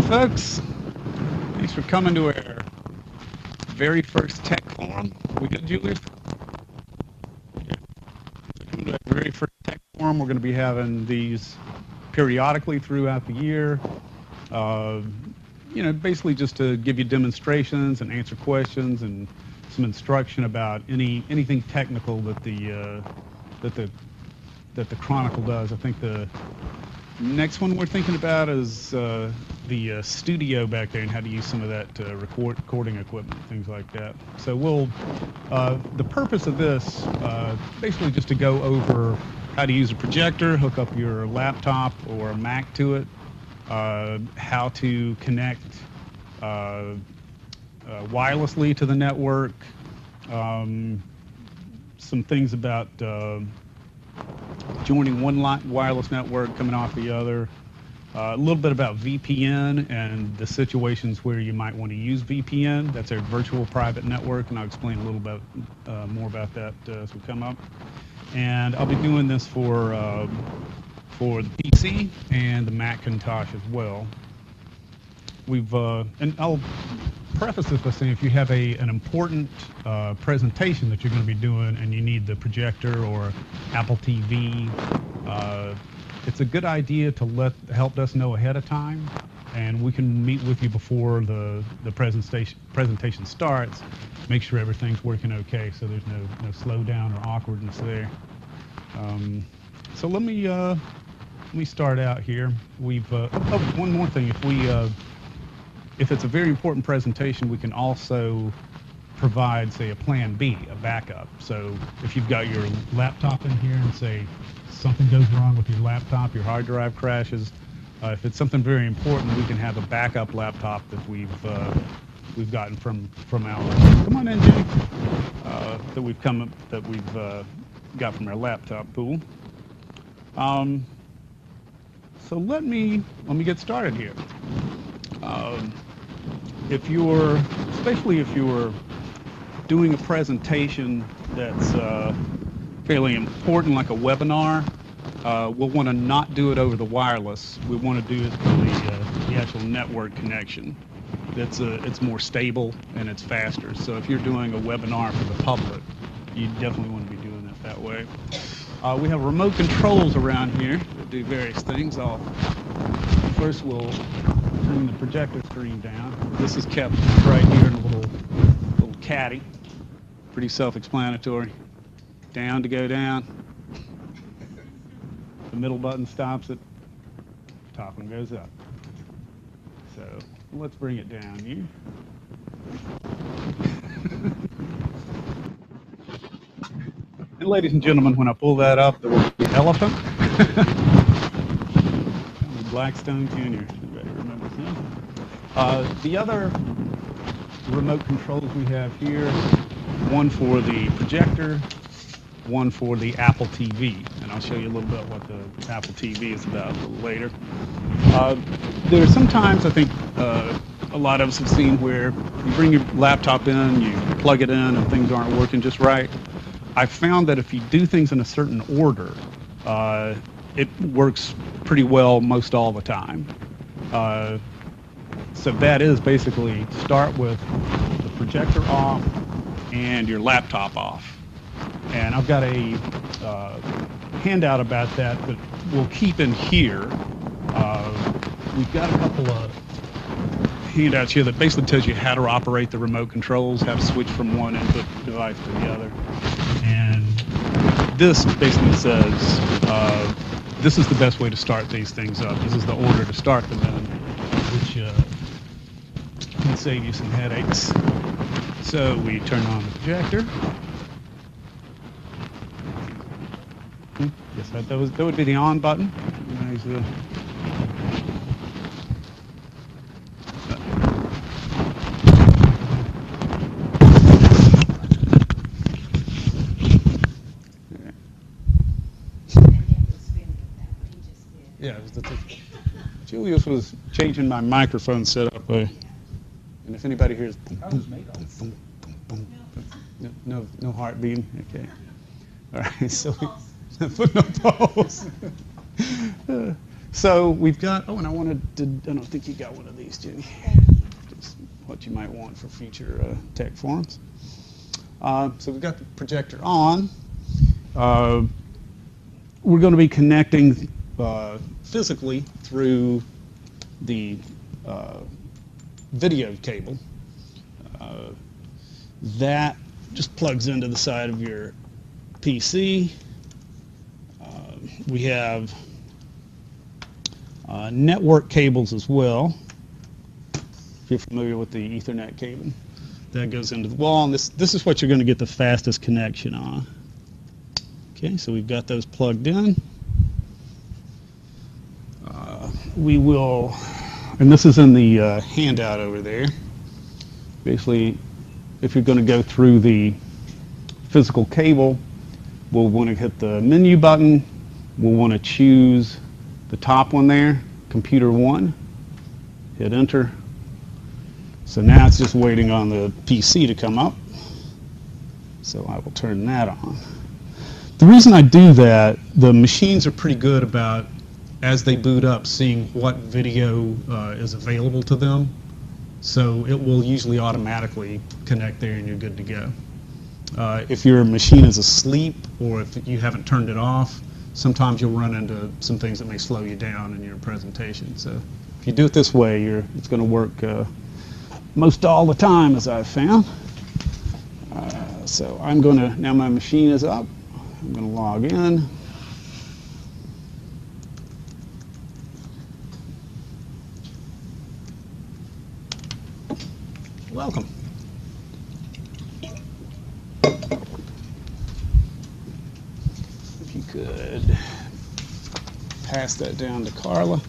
folks. Thanks for coming to our very first tech forum. We good, Julius? Yeah. Welcome to our very first tech forum. We're going to be having these periodically throughout the year. Basically just to give you demonstrations and answer questions and some instruction about anything technical that the Chronicle does. I think the next one we're thinking about is the studio back there and how to use some of that recording equipment, things like that. So the purpose of this, basically just to go over how to use a projector, hook up your laptop or a Mac to it, how to connect wirelessly to the network, some things about joining one wireless network, coming off the other, a little bit about VPN and the situations where you might want to use VPN. That's a virtual private network, and I'll explain a little bit more about that as we come up. And I'll be doing this for the PC and the Macintosh as well. And I'll preface this by saying if you have an important presentation that you're going to be doing and you need the projector or Apple TV, it's a good idea to help us know ahead of time, and we can meet with you before the presentation starts, make sure everything's working okay, so there's no slowdown or awkwardness there. So let me start out here. One more thing. If it's a very important presentation, we can also provide, say, a plan B, a backup. So if you've got your laptop in here and say something goes wrong with your laptop, your hard drive crashes, if it's something very important, we can have a backup laptop that we've gotten from our, come on in, Jimmy, that we've got from our laptop pool. So let me get started here. Especially if you're doing a presentation that's fairly important, like a webinar, we'll want to not do it over the wireless. We want to do it through the actual network connection. It's more stable and it's faster. So if you're doing a webinar for the public, you definitely want to be doing it that way. We have remote controls around here that do various things. First we'll turn the projector screen down. This is kept right here in a little caddy. Pretty self-explanatory. Down to go down. The middle button stops it. Top one goes up. So let's bring it down here. And ladies and gentlemen, when I pull that up, there will be an elephant. Blackstone Jr. Everybody remembers him. The other remote controls we have here, one for the projector, one for the Apple TV. And I'll show you a little bit what the Apple TV is about a little later. There's sometimes, I think, a lot of us have seen where you bring your laptop in, you plug it in, and things aren't working just right. I found that if you do things in a certain order, it works pretty well most all the time. So that is basically start with the projector off and your laptop off. And I've got a handout about that we'll keep in here. We've got a couple of handouts here that basically tells you how to operate the remote controls, how to switch from one input device to the other. And this basically says this is the best way to start these things up. This is the order to start them in, which can save you some headaches. So we turn on the projector. Yes, that would be the on button. Yeah, Julius was changing my microphone setup, and if anybody hears boom, boom, boom, boom, boom, boom, no heartbeat. Okay. All right. So no pause. So we've got. Oh, and I don't think you got one of these. these, Jenny. Just what you might want for future tech forums. So we've got the projector on. We're going to be connecting physically through the video cable. That just plugs into the side of your PC. We have network cables as well. If you're familiar with the Ethernet cable, that goes into the wall, and this is what you're going to get the fastest connection on. Okay, so we've got those plugged in. We will, and this is in the handout over there. Basically, if you're going to go through the physical cable, we'll want to hit the menu button. We'll want to choose the top one there, computer 1. Hit enter. So now it's just waiting on the PC to come up. So I will turn that on. The reason I do that, the machines are pretty good about, as they boot up, seeing what video is available to them. So it will usually automatically connect there and you're good to go. If your machine is asleep or if you haven't turned it off, sometimes you'll run into some things that may slow you down in your presentation. So if you do it this way, it's going to work most all the time, as I've found. So I'm going to, now my machine is up, I'm going to log in. Welcome. If you could pass that down to Carla.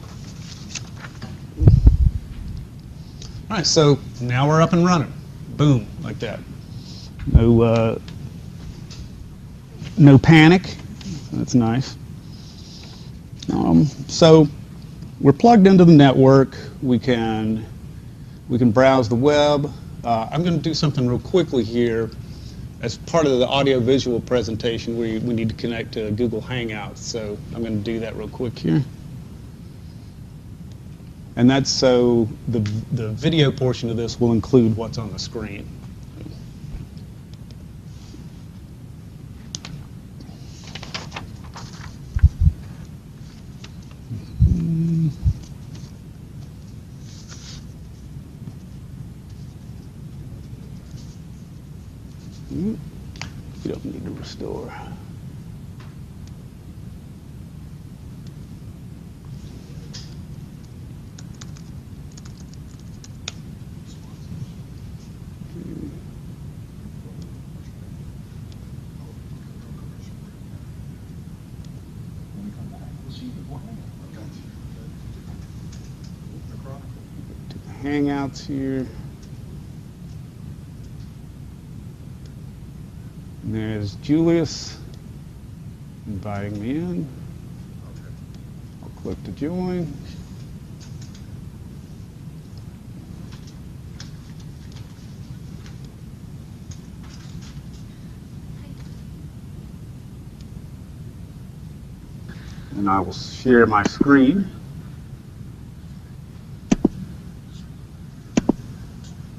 All right, so now we're up and running. Boom, like that. No panic. That's nice. So we're plugged into the network. We can browse the web. I'm going to do something real quickly here. As part of the audio-visual presentation, we need to connect to Google Hangouts. So I'm going to do that real quick here. And that's so the video portion of this will include what's on the screen. You don't need to restore. Hangouts here. And there's Julius inviting me in. I'll click to join. And I will share my screen.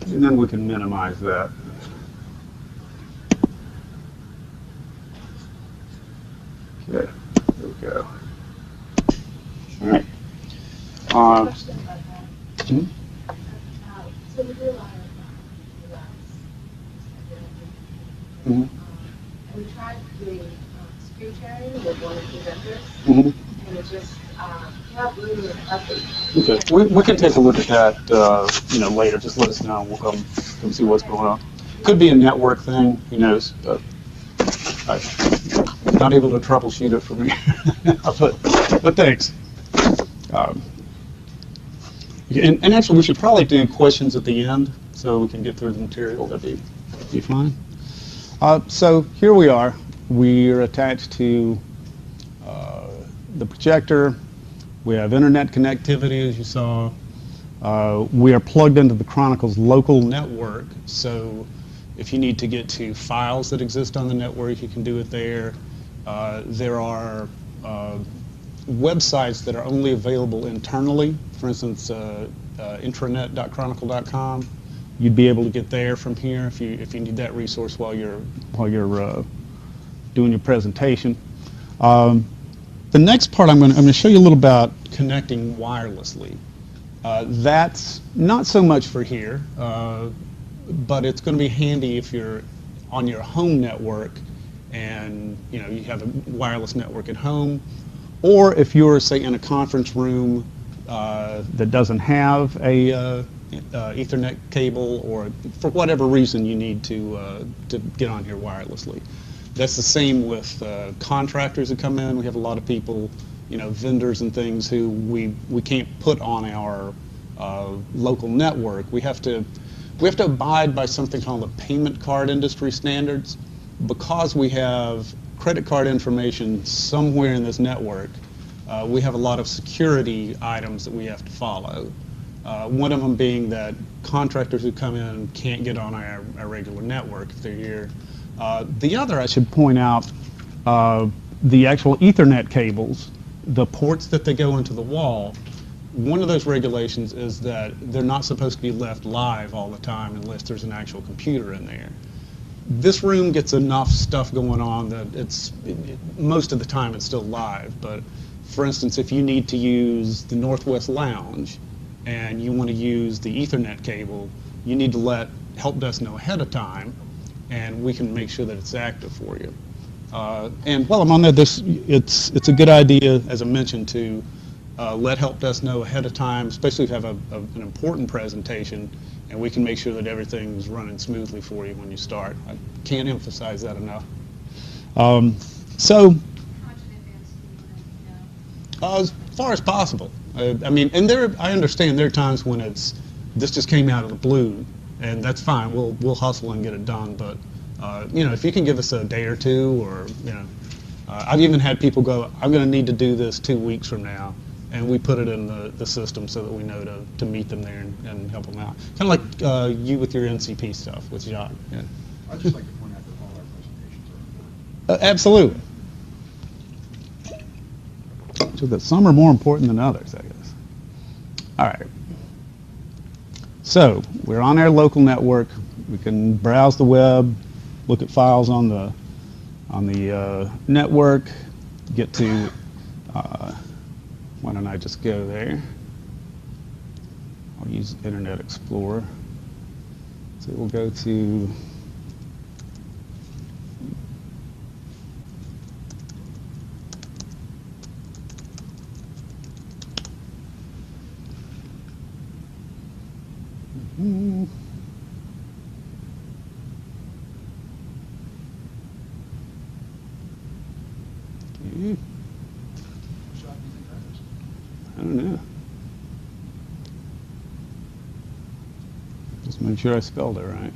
And then we can minimize that. Okay, there we go. All right. So we do a lot of and we tried doing screen sharing with one of the vendors, and it just not really effective. Okay, we can take a look at that, later. Just let us know. We'll come see what's going on. Could be a network thing. Who knows? But I'm not able to troubleshoot it from here. but thanks. And actually, we should probably do questions at the end so we can get through the material. That'd be fine. So here we are. We're attached to the projector. We have internet connectivity, as you saw. We are plugged into the Chronicle's local network, so if you need to get to files that exist on the network, you can do it there. There are websites that are only available internally. For instance, intranet.chronicle.com. You'd be able to get there from here if you need that resource while you're doing your presentation. The next part I'm going to show you a little about connecting wirelessly. That's not so much for here, but it's going to be handy if you're on your home network and you have a wireless network at home, or if you're, say, in a conference room that doesn't have a Ethernet cable, or for whatever reason you need to get on here wirelessly. That's the same with contractors that come in. We have a lot of people, vendors and things who we can't put on our local network. We have to abide by something called the payment card industry standards. Because we have credit card information somewhere in this network, we have a lot of security items that we have to follow. One of them being that contractors who come in can't get on our regular network if they're here. The other, I should point out, the actual Ethernet cables, the ports that they go into the wall, one of those regulations is that they're not supposed to be left live all the time unless there's an actual computer in there. This room gets enough stuff going on that most of the time it's still live, but for instance, if you need to use the Northwest Lounge and you want to use the Ethernet cable, you need to let help desk know ahead of time, and we can make sure that it's active for you. And while I'm on that, it's a good idea, as I mentioned, to let help desk know ahead of time, especially if you have an important presentation, and we can make sure that everything's running smoothly for you when you start. I can't emphasize that enough. As far as possible. I mean, and I understand there are times when this just came out of the blue, and that's fine. We'll hustle and get it done. But if you can give us a day or two, or I've even had people go, I'm going to need to do this 2 weeks from now, and we put it in the system so that we know to meet them there and help them out. Kind of like you with your NCP stuff with Jacques. Yeah. I'd just like to point out that all our presentations are important. Absolutely. So that some are more important than others, I guess. All right. So we're on our local network. We can browse the web, look at files on the network, get to. Why don't I just go there? I'll use Internet Explorer. So we'll go to I don't know. Just make sure I spelled it right.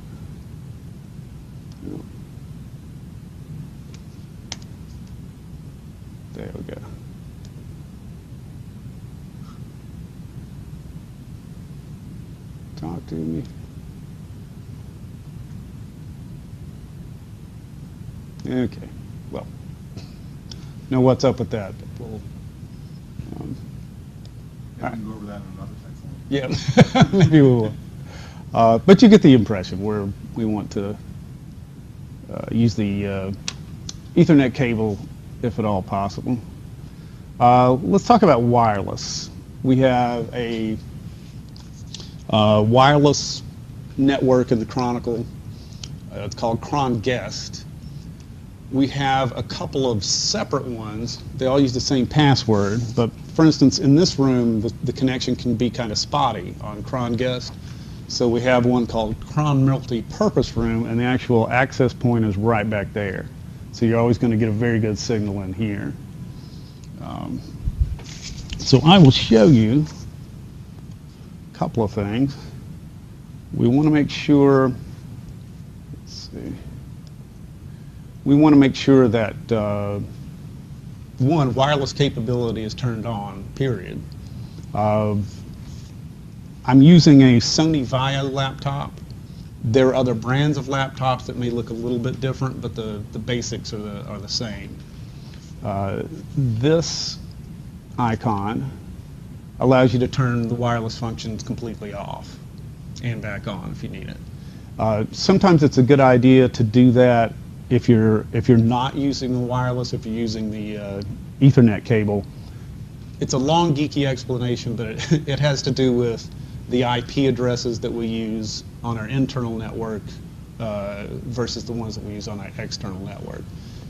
There we go. Talk to me. Okay. Well, know what's up with that. But we'll. We can go over that in another section. Yeah, maybe we will. But you get the impression where we want to use the Ethernet cable if at all possible. Let's talk about wireless. We have a wireless network in the Chronicle. It's called Cron Guest. We have a couple of separate ones. They all use the same password, but for instance, in this room, the connection can be kind of spotty on Cron Guest. So we have one called Cron Multi-Purpose Room, and the actual access point is right back there. So you're always going to get a very good signal in here. So I will show you a couple of things. We want to make sure, let's see. We want to make sure that, one, wireless capability is turned on, period. I'm using a Sony Vaio laptop. There are other brands of laptops that may look a little bit different, but the basics are the same. This icon allows you to turn the wireless functions completely off and back on if you need it. Sometimes it's a good idea to do that if you're not using the wireless, if you're using the Ethernet cable. It's a long, geeky explanation, but it has to do with the IP addresses that we use on our internal network versus the ones that we use on our external network.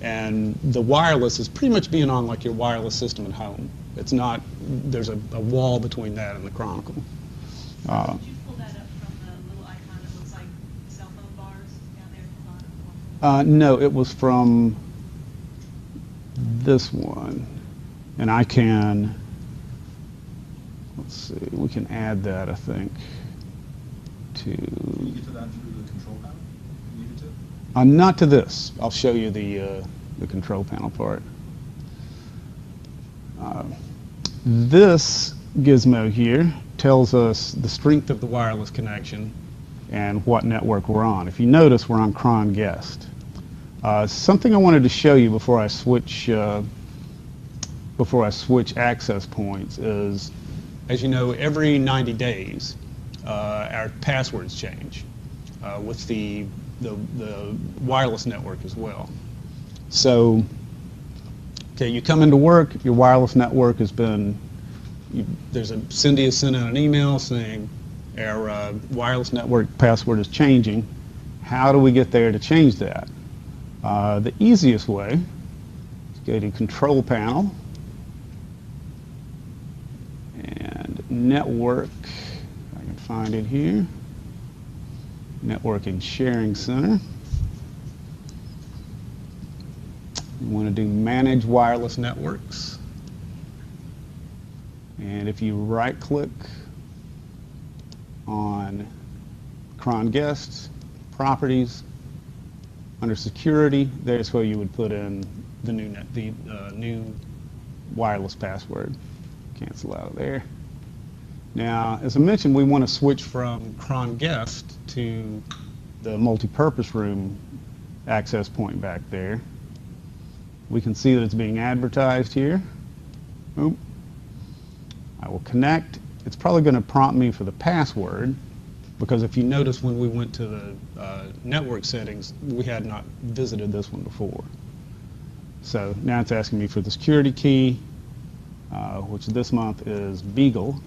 And the wireless is pretty much being on like your wireless system at home. It's not, there's a wall between that and the Chronicle. Did you pull that up from the little icon that looks like cell phone bars down there at the bottom? No, it was from this one. And I can, let's see, we can add that, I think, to... Can you get to that through the control panel? Can you get to? Not to this. I'll show you the control panel part. This gizmo here tells us the strength of the wireless connection and what network we're on. If you notice, we're on Cron Guest. Something I wanted to show you before I switch access points is, as you know, every 90 days our passwords change with the wireless network as well. So, okay, you come into work, your wireless network has been, Cindy has sent out an email saying our wireless network password is changing. How do we get there to change that? The easiest way is go to Control Panel and Network. I can find it here. Network and Sharing Center. You want to do Manage Wireless Networks. And if you right-click on Cron Guests, Properties, under Security, there's where you would put in the new wireless password. Cancel out of there. Now, as I mentioned, we want to switch from Cron Guest to the multi-purpose room access point back there. We can see that it's being advertised here. Oop. I will connect. It's probably going to prompt me for the password, because if you notice when we went to the network settings, we had not visited this one before. So now it's asking me for the security key, which this month is Beagle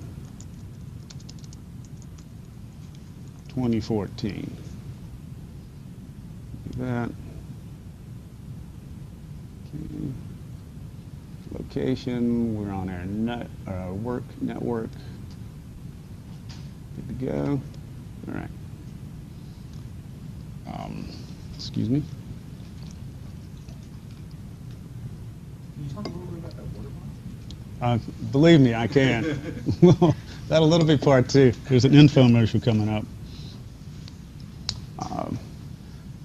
2014. Do that. Okay. Location, we're on our work network. Good to go. All right. Excuse me. Can you talk a little bit about that water bottle? Believe me, I can. Well, that'll little be part two. There's an infomercial coming up.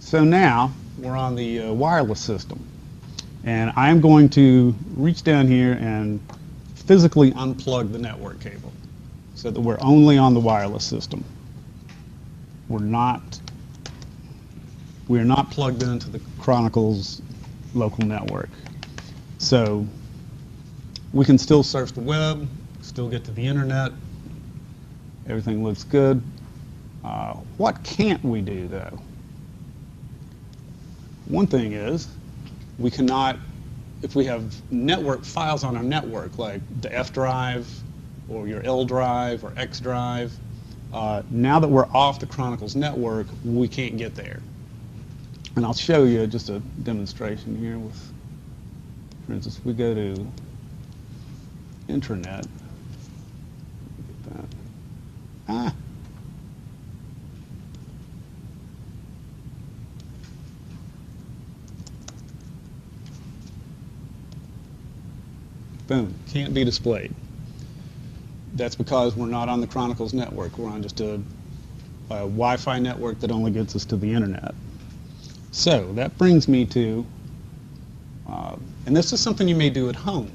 So now we're on the wireless system, and I'm going to reach down here and physically unplug the network cable so that we're only on the wireless system. We're not plugged into the Chronicle's local network. So we can still surf the web, still get to the internet. Everything looks good. What can't we do, though? One thing is, we cannot, if we have network files on our network, like the F drive, or your L drive, or X drive, now that we're off the Chronicle's network, we can't get there. And I'll show you just a demonstration here with, for instance, we go to intranet. Get that. Ah. Boom, can't be displayed. That's because we're not on the Chronicle's network. We're on just a Wi-Fi network that only gets us to the internet. So that brings me to, and this is something you may do at home.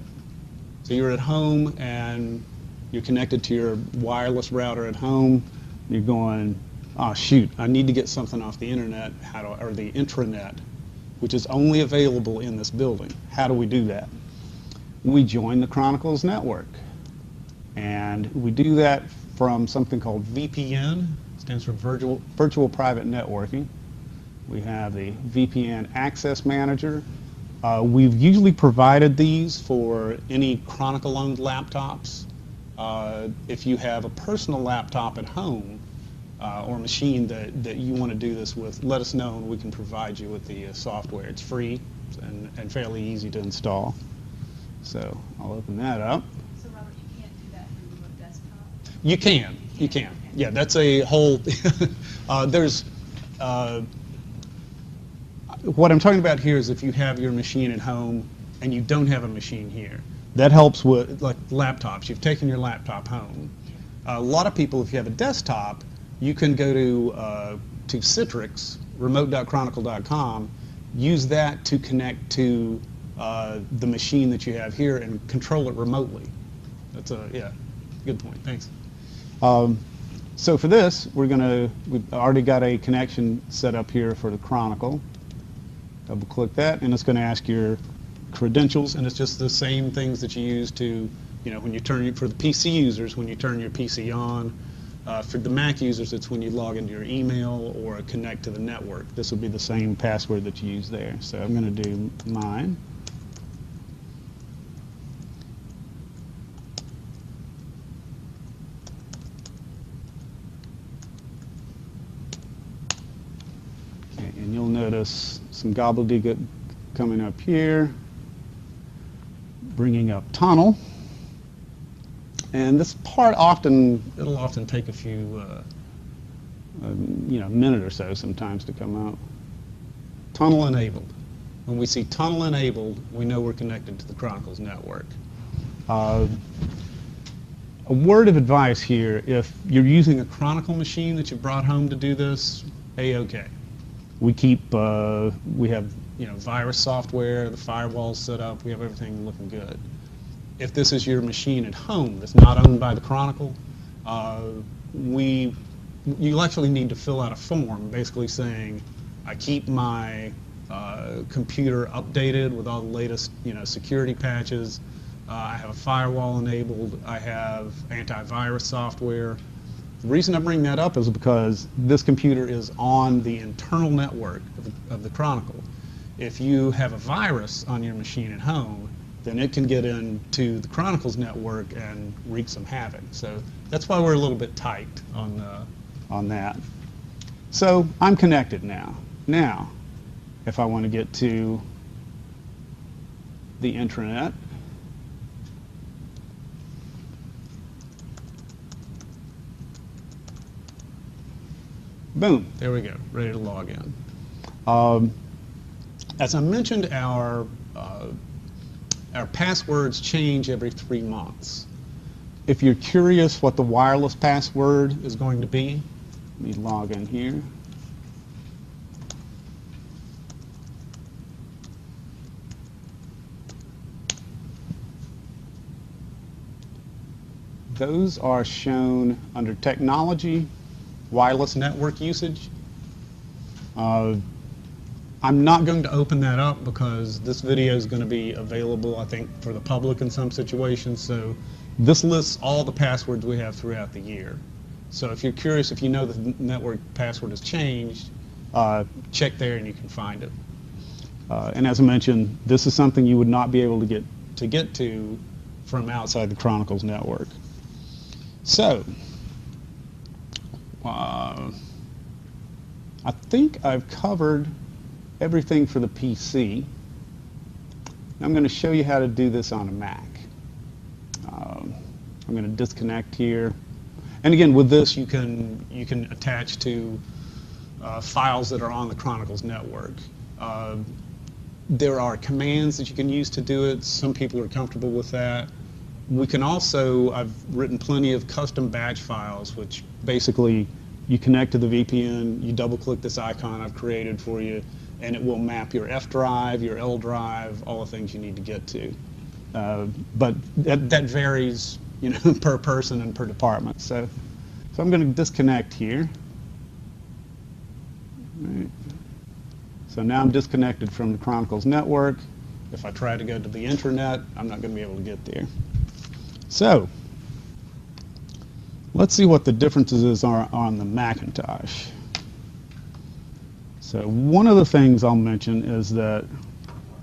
So you're at home and you're connected to your wireless router at home. You're going, oh shoot, I need to get something off the internet, or the intranet, which is only available in this building. How do we do that? We join the Chronicle's network. And we do that from something called VPN, stands for Virtual Private Networking. We have the VPN Access Manager. We've usually provided these for any Chronicle-owned laptops. If you have a personal laptop at home or a machine that you want to do this with, let us know and we can provide you with the software. It's free and fairly easy to install. So I'll open that up. So Robert, you can't do that through a desktop? You can. You can. Yeah, that's a whole. There's. What I'm talking about here is if you have your machine at home and you don't have a machine here. That helps with like laptops. You've taken your laptop home. A lot of people, if you have a desktop, you can go to Citrix, remote.chronicle.com, use that to connect to the machine that you have here and control it remotely. That's yeah, good point. Thanks. So for this, we've already got a connection set up here for the Chronicle. Double click that, and it's going to ask your credentials, and it's just the same things that you use to, when you turn for the PC users, when you turn your PC on. For the Mac users, it's when you log into your email or connect to the network. This will be the same password that you use there. So I'm going to do mine. Okay, and you'll notice some gobbledygook coming up here, bringing up tunnel. And this part it'll often take a few, minute or so sometimes to come out. Tunnel enabled. When we see tunnel enabled, we know we're connected to the Chronicles network. A word of advice here: if you're using a Chronicle machine that you brought home to do this, A-OK. We have virus software, the firewall's set up, we have everything looking good. If this is your machine at home that's not owned by the Chronicle, you'll actually need to fill out a form basically saying, I keep my computer updated with all the latest security patches, I have a firewall enabled, I have antivirus software. The reason I bring that up is because this computer is on the internal network of the Chronicle. If you have a virus on your machine at home, then it can get into the Chronicles network and wreak some havoc. So that's why we're a little bit tight on that. So I'm connected now. Now, if I want to get to the intranet, boom, there we go, ready to log in. As I mentioned, our passwords change every 3 months. If you're curious what the wireless password is going to be, let me log in here. Those are shown under Technology, Wireless Network Usage. I'm not going to open that up because this video is going to be available, I think, for the public in some situations. So this lists all the passwords we have throughout the year. So if you're curious, if you know the network password has changed, check there and you can find it. And as I mentioned, this is something you would not be able to get to from outside the Chronicles network. So I think I've covered everything for the PC. I'm going to show you how to do this on a Mac. I'm going to disconnect here. And again, with this, you can attach to files that are on the Chronicles network. There are commands that you can use to do it. Some people are comfortable with that. We can also, I've written plenty of custom batch files, which basically you connect to the VPN, you double-click this icon I've created for you, and it will map your F drive, your L drive, all the things you need to get to. But that varies, per person and per department. So I'm going to disconnect here. All right. So now I'm disconnected from the Chronicles network. If I try to go to the intranet, I'm not going to be able to get there. So Let's see what the differences are on the Macintosh. So one of the things I'll mention is that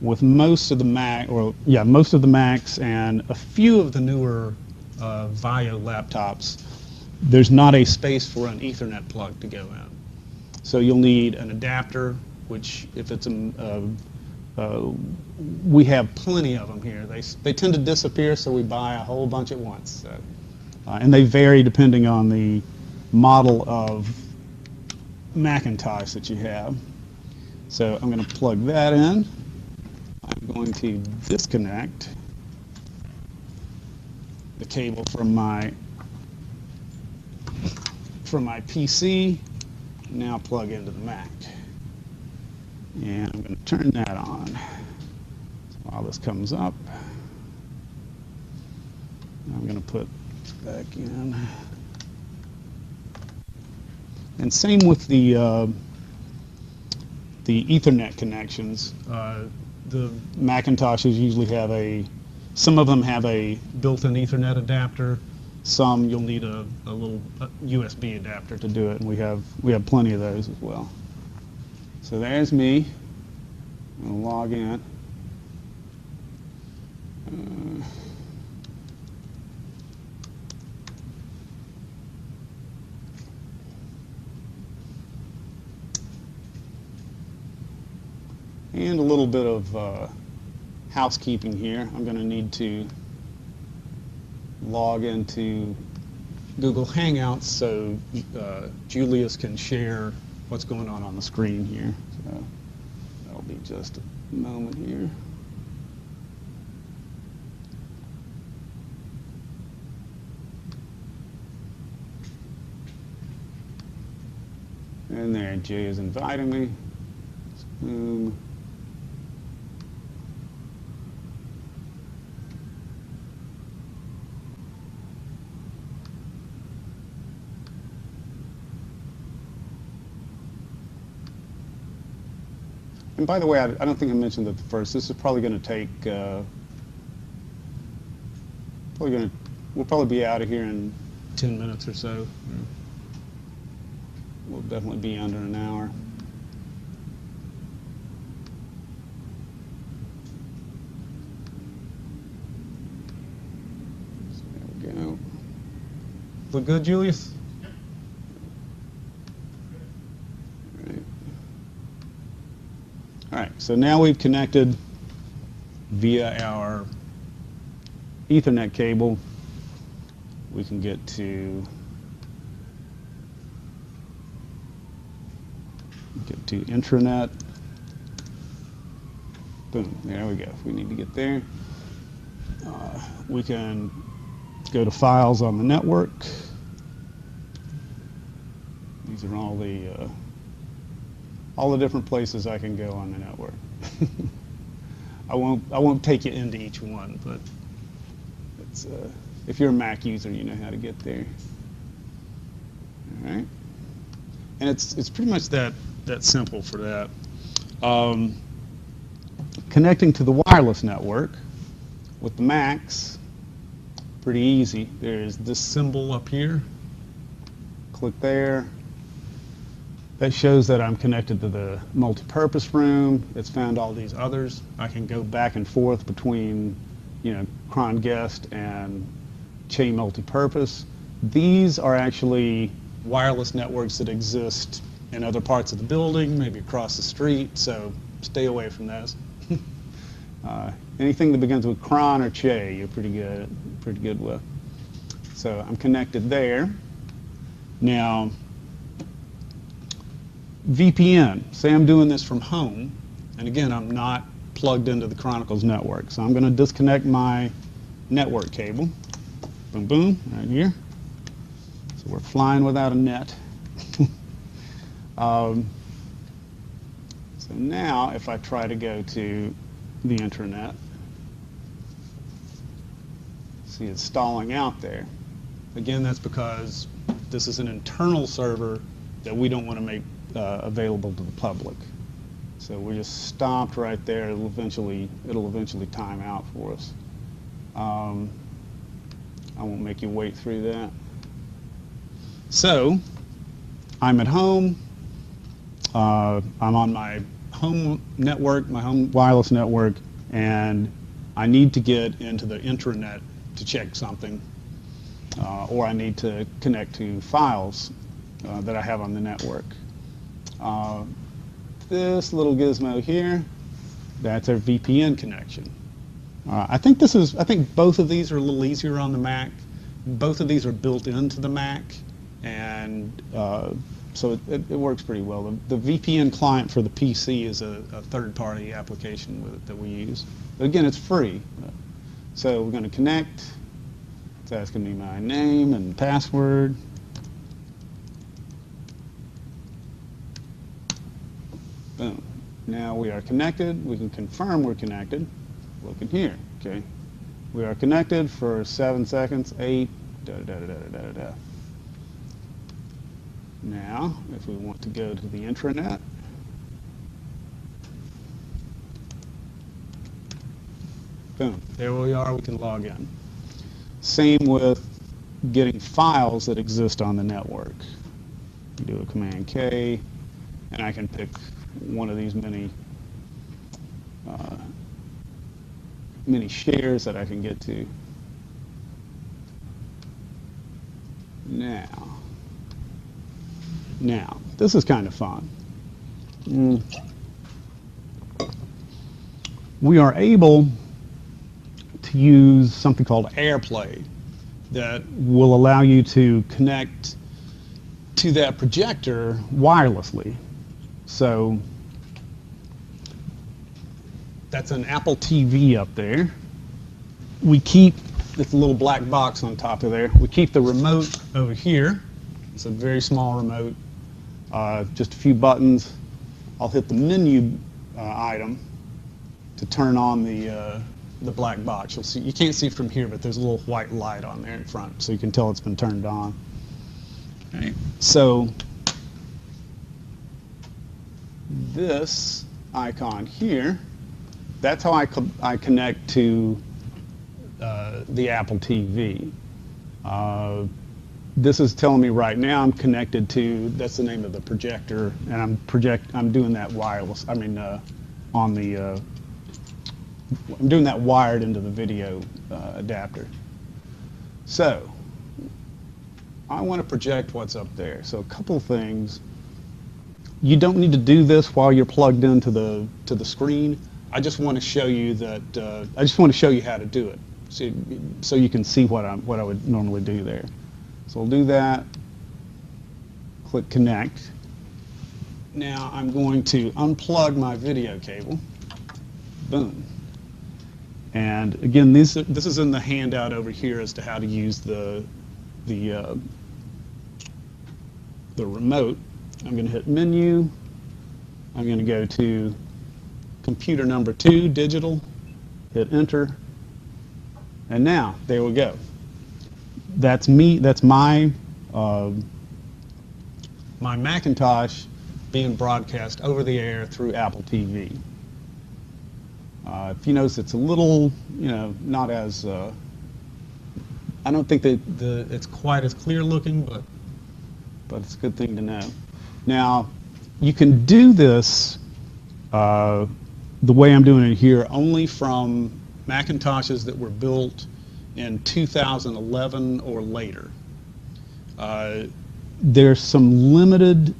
with most of the most of the Macs and a few of the newer VAIO laptops, there's not a space for an Ethernet plug to go in. So you'll need an adapter, which if it's we have plenty of them here. They tend to disappear, so we buy a whole bunch at once. So, and they vary depending on the model of Macintosh that you have. So I'm going to plug that in. I'm going to disconnect the cable from my PC. Now plug into the Mac. And I'm going to turn that on. So while this comes up, I'm going to put back in. And same with the Ethernet connections. The Macintoshes usually have some of them have a built-in Ethernet adapter. Some you'll need a little USB adapter to do it, and we have plenty of those as well. So there's me. I'm going to log in. And a little bit of housekeeping here. I'm going to need to log into Google Hangouts so Julius can share what's going on the screen here. So that'll be just a moment here. And there, Jay is inviting me. Boom. And by the way, I don't think I mentioned that first. This is probably going to take, we'll probably be out of here in 10 minutes or so. We'll definitely be under an hour. So there we go. Look good, Julius? All right, so now we've connected via our Ethernet cable. We can get to intranet. Boom, there we go. If we need to get there, we can go to files on the network. These are all the different places I can go on the network. I won't take you into each one, but it's, if you're a Mac user, you know how to get there. All right, and it's pretty much that simple for that. Connecting to the wireless network with the Macs, pretty easy. There's this symbol up here. Click there. That shows that I'm connected to the multi-purpose room. It's found all these others. I can go back and forth between, Cron Guest and Che Multipurpose. These are actually wireless networks that exist in other parts of the building, maybe across the street, so stay away from those. Anything that begins with Cron or Che, you're pretty good with. So I'm connected there. Now, VPN. Say I'm doing this from home, and again, I'm not plugged into the Chronicles network. So I'm going to disconnect my network cable. Boom, boom, right here. So we're flying without a net. So now, if I try to go to the intranet, see it's stalling out there. Again, that's because this is an internal server that we don't want to make available to the public. So we're just stopped right there. It'll eventually time out for us. I won't make you wait through that. So I'm at home. I'm on my home network, my home wireless network, and I need to get into the intranet to check something, or I need to connect to files that I have on the network. This little gizmo here, that's our VPN connection. I think both of these are a little easier on the Mac. Both of these are built into the Mac, and so it works pretty well. The VPN client for the PC is a third-party application that we use. But again, it's free. So we're going to connect. It's asking me my name and password. Boom. Now we are connected. We can confirm we're connected. Look in here. Okay. We are connected for 7 seconds, 8, da-da-da-da-da-da-da. Now, if we want to go to the intranet, boom, there we are, we can log in. Same with getting files that exist on the network. You do a Command K, and I can pick one of these many shares that I can get to. Now, this is kind of fun. We are able to use something called AirPlay that will allow you to connect to that projector wirelessly. So that's an Apple TV up there. We keep this little black box on top of there. We keep the remote over here. It's a very small remote, just a few buttons. I'll hit the menu item to turn on the black box. You'll see, you can't see from here, but there's a little white light on there in front, so you can tell it's been turned on. Okay. So this icon here, that's how I connect to the Apple TV. This is telling me right now I'm connected to, that's the name of the projector, and I'm doing that wireless. I mean, I'm doing that wired into the video adapter. So I want to project what's up there. So a couple things. You don't need to do this while you're plugged into the screen. I just want to show you that. I just want to show you how to do it, so you can see what I would normally do there. So I'll do that. Click connect. Now I'm going to unplug my video cable. Boom. And again, this is in the handout over here as to how to use the remote. I'm going to hit menu. I'm going to go to computer number 2, digital. Hit enter. And now, there we go. That's me. That's my Macintosh being broadcast over the air through Apple TV. If you notice, it's a little, not as. I don't think that it's quite as clear looking, but it's a good thing to know. Now, you can do this the way I'm doing it here only from Macintoshes that were built in 2011 or later. There's some limited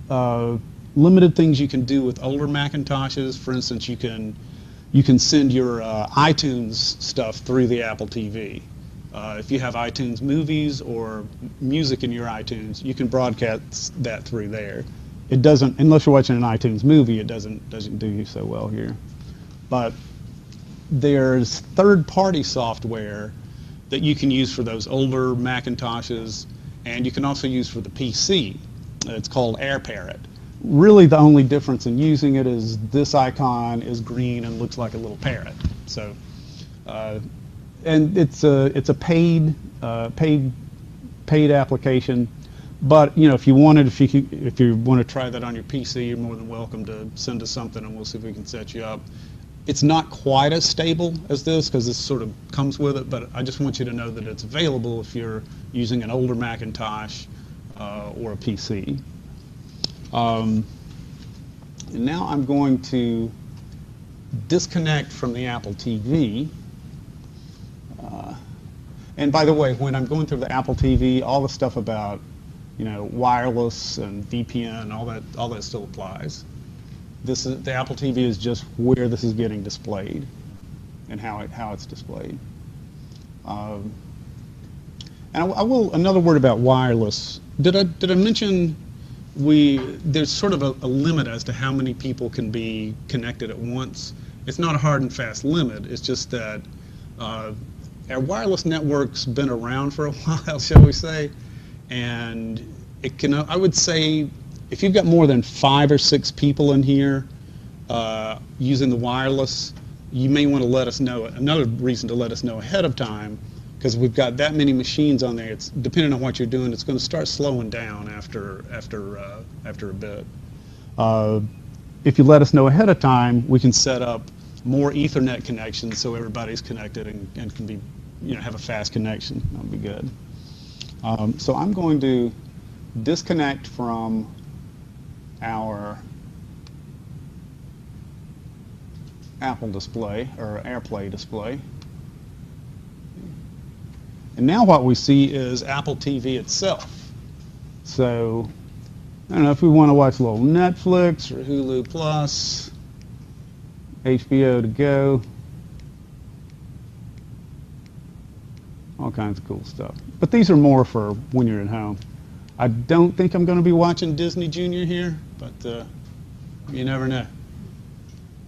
things you can do with older Macintoshes. For instance, you can send your iTunes stuff through the Apple TV. If you have iTunes movies or music in your iTunes, you can broadcast that through there. It doesn't, unless you're watching an iTunes movie, it doesn't do so well here. But there's third-party software that you can use for those older Macintoshes, and you can also use for the PC. It's called AirParrot. Really, the only difference in using it is this icon is green and looks like a little parrot. So, and it's a paid application. But if you want to try that on your PC, you're more than welcome to send us something, and we'll see if we can set you up. It's not quite as stable as this because this sort of comes with it, but I just want you to know that it's available if you're using an older Macintosh or a PC. And now I'm going to disconnect from the Apple TV. And by the way, when I'm going through the Apple TV, all the stuff about, you know, wireless and VPN, all that still applies. This is the Apple TV is just where this is getting displayed and how it's displayed. And I will another word about wireless. Did I mention there's sort of a limit as to how many people can be connected at once? It's not a hard and fast limit. It's just that our wireless network's been around for a while, shall we say, and it can. I would say if you've got more than 5 or 6 people in here using the wireless, you may want to let us know. Another reason to let us know ahead of time, because we've got that many machines on there. It's depending on what you're doing, it's going to start slowing down after a bit. If you let us know ahead of time, we can set up more Ethernet connections so everybody's connected and can be, you know, have a fast connection. That'll be good. So I'm going to disconnect from our Apple display or AirPlay display. And now what we see is Apple TV itself. So I don't know if we want to watch a little Netflix or Hulu Plus, HBO to go, all kinds of cool stuff. But these are more for when you're at home. I don't think I'm going to be watching Disney Junior here, but you never know.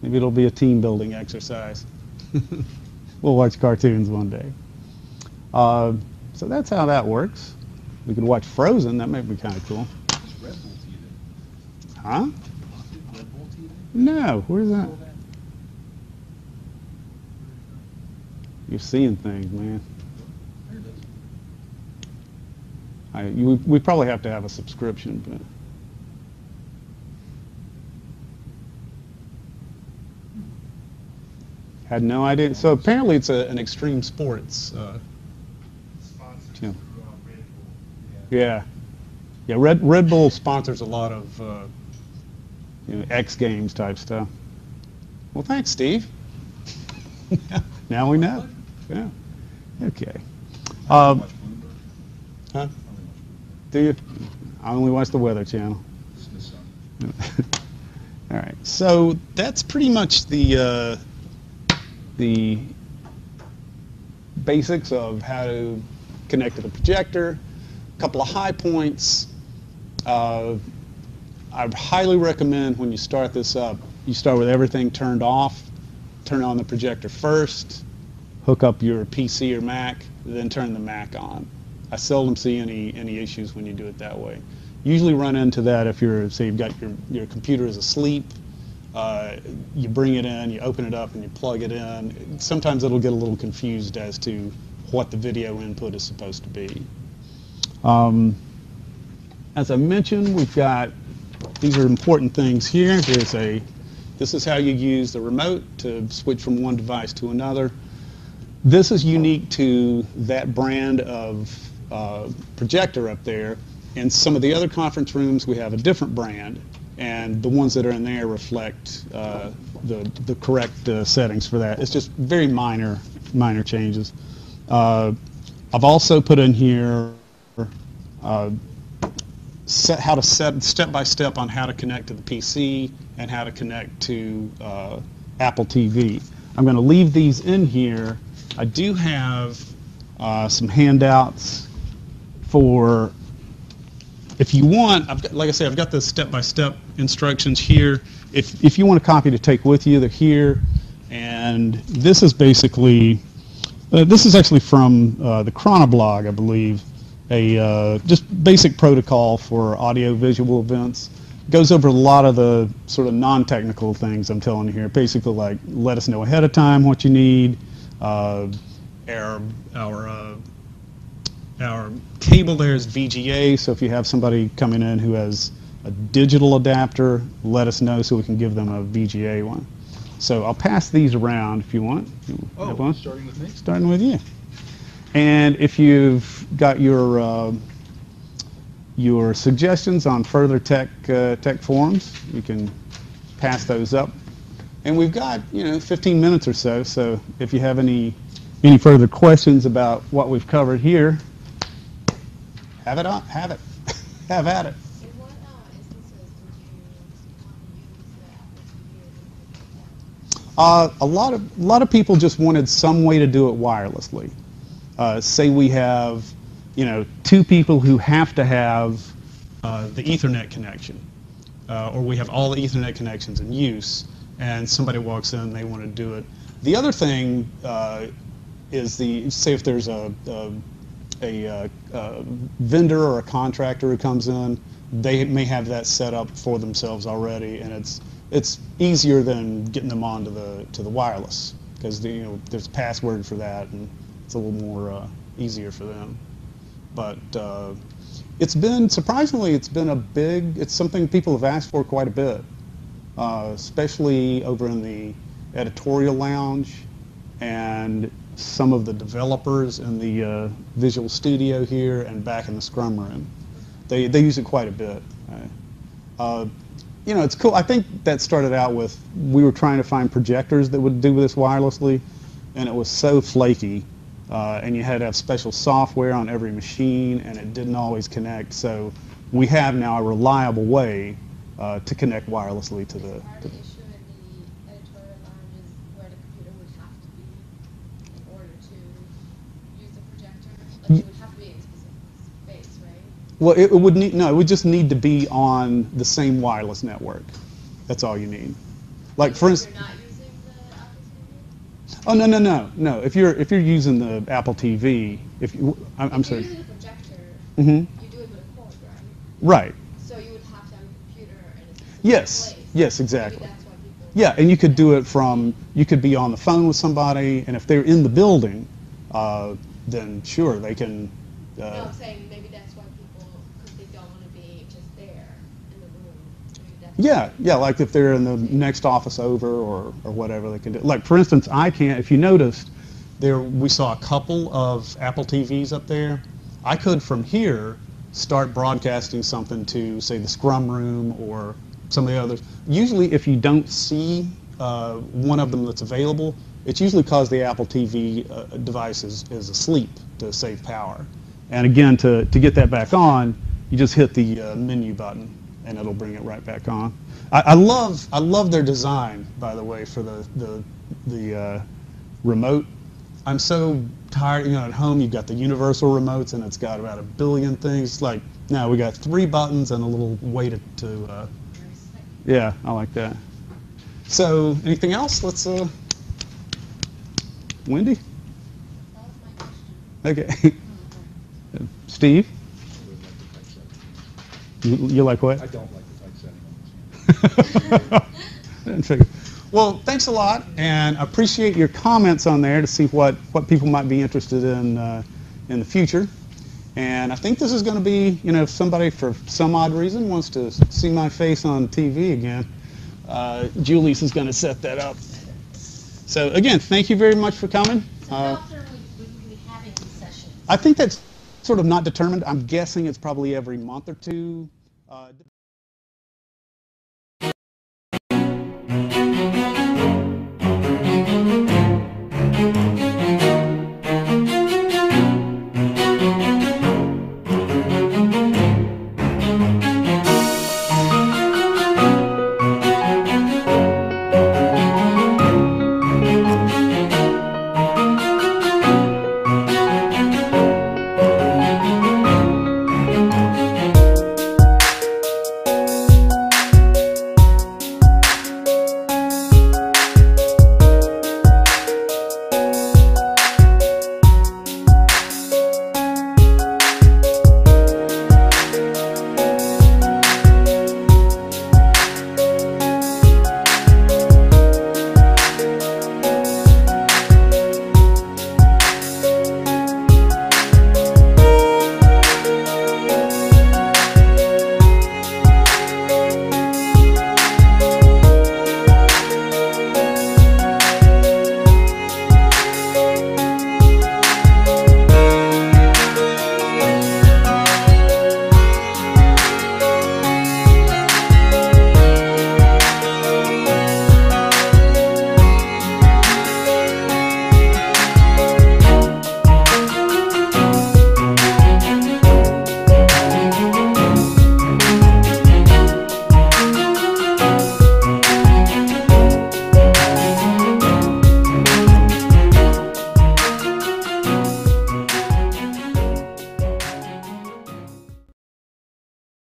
Maybe it'll be a team building exercise. We'll watch cartoons one day. So that's how that works. We could watch Frozen. That might be kind of cool. Red Bull TV. Huh? Red Bull TV? No. Where's that? You're seeing things, man. There it is. We probably have to have a subscription, but had no idea. So apparently it's an extreme sports channel. Yeah, Red Bull sponsors a lot of you know, X Games type stuff. Well, thanks, Steve. Now we know. Yeah. Okay. Watch Bloomberg. Huh? I only watch Do you? I only watch the Weather Channel. Bloomberg. All right. So that's pretty much the basics of how to connect to the projector. A couple of high points. I highly recommend when you start this up, you start with everything turned off. Turn on the projector first. Hook up your PC or Mac, then turn the Mac on. I seldom see any issues when you do it that way. Usually run into that if say you've got your computer is asleep. You bring it in, you open it up, and you plug it in. Sometimes it'll get a little confused as to what the video input is supposed to be. As I mentioned, we've got, these are important things here. This is how you use the remote to switch from one device to another. This is unique to that brand of projector up there. In some of the other conference rooms, we have a different brand, and the ones that are in there reflect the correct settings for that. It's just very minor changes. I've also put in here how to set step-by-step on how to connect to the PC and how to connect to Apple TV. I'm going to leave these in here. I do have some handouts for, if you want, like I say, I've got the step-by-step instructions here. If you want a copy to take with you, they're here. And this is basically, this is actually from the Chronoblog, I believe, a just basic protocol for audio-visual events. Goes over a lot of the sort of non-technical things I'm telling you here. Basically, like, let us know ahead of time what you need. Our cable there is VGA, so if you have somebody coming in who has a digital adapter, let us know so we can give them a VGA one. So I'll pass these around if you want. Have one? Starting with me? Starting with you. And if you've got your your suggestions on further tech forums. You can pass those up. And we've got, 15 minutes or so, so if you have any further questions about what we've covered here, have it on, have it, have at it. In what instances would you use the Apple TV or anything like that? A lot of people just wanted some way to do it wirelessly. Say we have, two people who have to have the Ethernet connection, or we have all the Ethernet connections in use, and somebody walks in, they want to do it. The other thing is say if there's a vendor or a contractor who comes in, they may have that set up for themselves already, and it's easier than getting them onto the wireless, because there's a password for that, and it's a little more easier for them. But surprisingly, it's something people have asked for quite a bit, especially over in the editorial lounge and some of the developers in the Visual Studio here and back in the Scrum room. They use it quite a bit. It's cool. I think that started out with, we were trying to find projectors that would do this wirelessly, and it was so flaky, and you had to have special software on every machine, and it didn't always connect. So we have now a reliable way to connect wirelessly to the. Part of the issue in the editorial lounge is where the computer would have to be in order to use the projector. Like it would have to be in a specific space, right? Well, it would need, no, it would just need to be on the same wireless network. That's all you need. Like for instance. You're not using the Apple TV? Oh no. If you're using the Apple TV, I'm If sorry. you're using a projector, Mm-hmm. you do it with a cord, right? Right. So you would have to have a computer in a specific Yes. place. Yes, exactly. Maybe that's why people. Yeah, and you could do it you could be on the phone with somebody, and if they're in the building, then sure, they can. No, I'm saying maybe that's why people, because they don't want to be just there in the room. Maybe that's Yeah, like if they're in the next office over or whatever, they can do. Like for instance, I can't, if you noticed, we saw a couple of Apple TVs up there. I could from here start broadcasting something to, say, the Scrum room or some of the others. Usually if you don't see one of them that's available, it's usually because the Apple TV device is asleep to save power. And again, to get that back on, you just hit the menu button, and it'll bring it right back on. I love their design, by the way, for the remote. I'm so tired. At home you've got the universal remotes, and it's got about 1 billion things. Like now we got 3 buttons and a little way to yeah, I like that. So anything else? Let's Wendy. That was my question. Okay. Steve. You like what? I don't like the typesetting on this one. Well, thanks a lot, and appreciate your comments on there to see what people might be interested in the future. And I think this is going to be, if somebody for some odd reason wants to see my face on TV again, Julius is going to set that up. So again, thank you very much for coming. So how often would you be having these sessions? I think that's sort of not determined. I'm guessing it's probably every month or two.